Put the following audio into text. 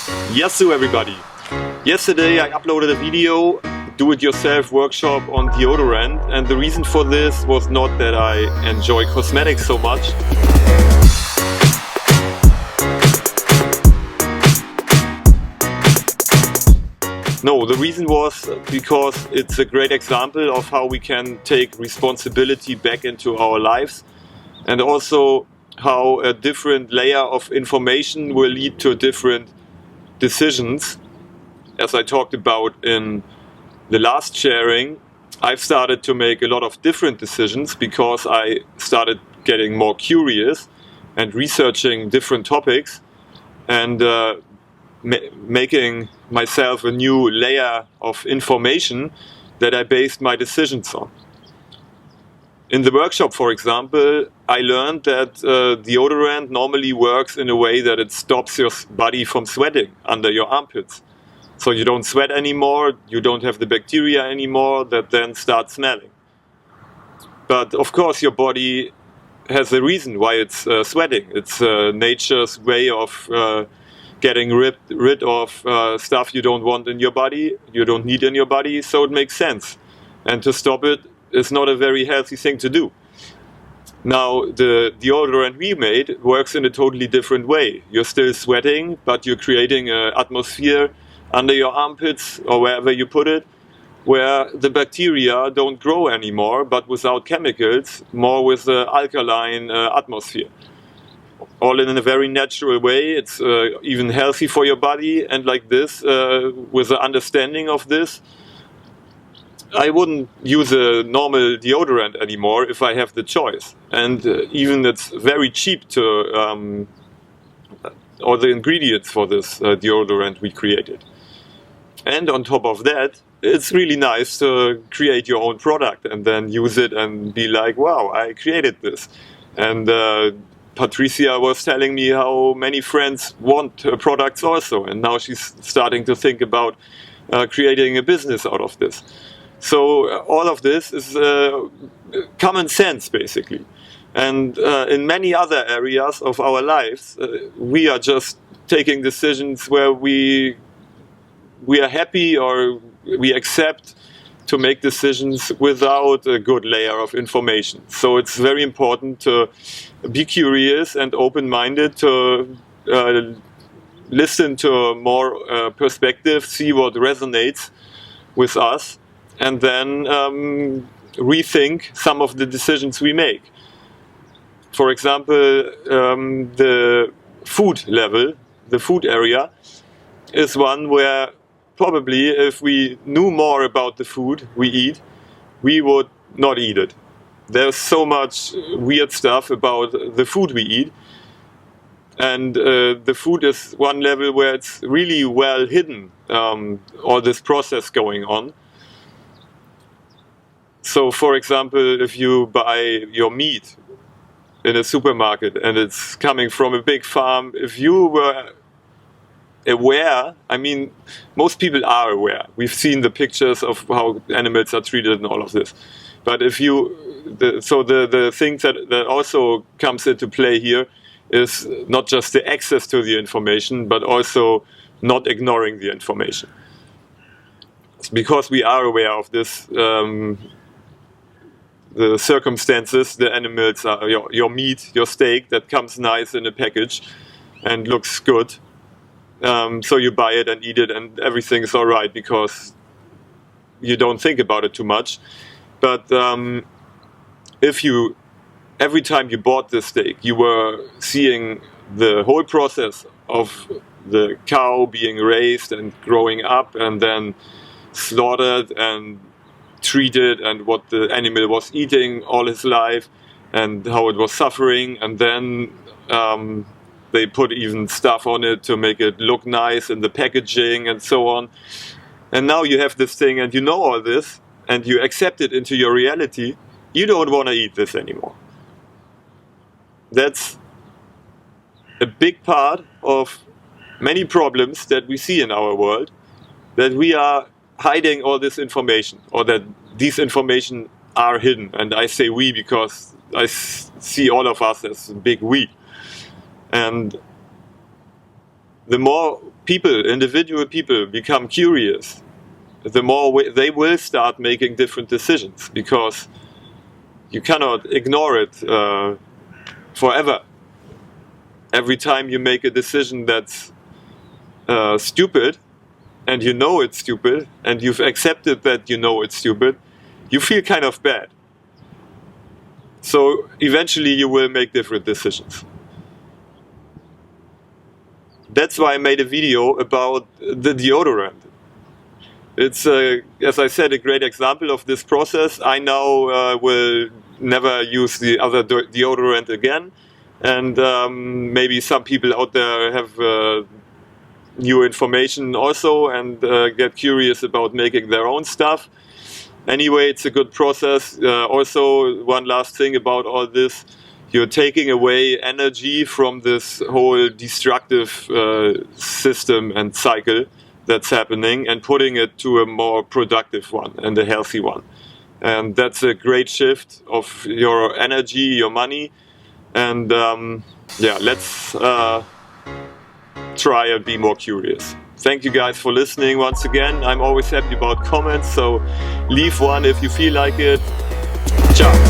Yasu everybody! Yesterday I uploaded a video, do-it-yourself workshop on deodorant, and the reason for this was not that I enjoy cosmetics so much. No, the reason was because it's a great example of how we can take responsibility back into our lives, and also how a different layer of information will lead to different decisions. As I talked about in the last sharing, I've started to make a lot of different decisions because I started getting more curious and researching different topics and making myself a new layer of information that I based my decisions on. In the workshop, for example, I learned that deodorant normally works in a way that it stops your body from sweating under your armpits. So you don't sweat anymore, you don't have the bacteria anymore that then start smelling. But of course your body has a reason why it's sweating. It's nature's way of getting rid of stuff you don't want in your body, you don't need in your body, so it makes sense. And to stop it is not a very healthy thing to do. Now, the deodorant we made works in a totally different way. You're still sweating, but you're creating an atmosphere under your armpits or wherever you put it, where the bacteria don't grow anymore, but without chemicals, more with an alkaline atmosphere. All in a very natural way. It's even healthy for your body, and like this, with the understanding of this, I wouldn't use a normal deodorant anymore if I have the choice. And even it's very cheap to, all the ingredients for this deodorant we created. And on top of that, it's really nice to create your own product and then use it and be like, wow, I created this. And Patricia was telling me how many friends want her products also. And now she's starting to think about creating a business out of this. So all of this is common sense, basically. And in many other areas of our lives, we are just taking decisions where we are happy or we accept to make decisions without a good layer of information. So it's very important to be curious and open-minded, to listen to more perspectives, see what resonates with us, and then rethink some of the decisions we make. For example, the food level, the food area, is one where probably if we knew more about the food we eat, we would not eat it. There's so much weird stuff about the food we eat, and the food is one level where it's really well hidden, all this process going on. So, for example, if you buy your meat in a supermarket and it's coming from a big farm, if you were aware, I mean, most people are aware. We've seen the pictures of how animals are treated and all of this. But if you, the thing that also comes into play here is not just the access to the information, but also not ignoring the information. Because we are aware of this, the circumstances, the animals are your meat, your steak that comes nice in a package and looks good. So you buy it and eat it and everything is alright because you don't think about it too much. But if you, every time you bought this steak, you were seeing the whole process of the cow being raised and growing up and then slaughtered and treated, and what the animal was eating all his life and how it was suffering, and then they put even stuff on it to make it look nice in the packaging and so on. And now you have this thing and you know all this and you accept it into your reality. You don't want to eat this anymore. That's a big part of many problems that we see in our world, that we are hiding all this information, or that these information are hidden. And I say we because I see all of us as a big we. And the more people, individual people, become curious, the more they will start making different decisions, because you cannot ignore it forever. Every time you make a decision that's stupid, and you know it's stupid, and you've accepted that you know it's stupid, you feel kind of bad. So eventually you will make different decisions. That's why I made a video about the deodorant. It's, as I said, a great example of this process. I now will never use the other deodorant again. And maybe some people out there have new information also and get curious about making their own stuff. Anyway, it's a good process. Also, one last thing about all this. You're taking away energy from this whole destructive system and cycle that's happening and putting it to a more productive one and a healthy one. And that's a great shift of your energy, your money. And yeah, let's try and be more curious. Thank you guys for listening once again. I'm always happy about comments, so leave one if you feel like it. Ciao.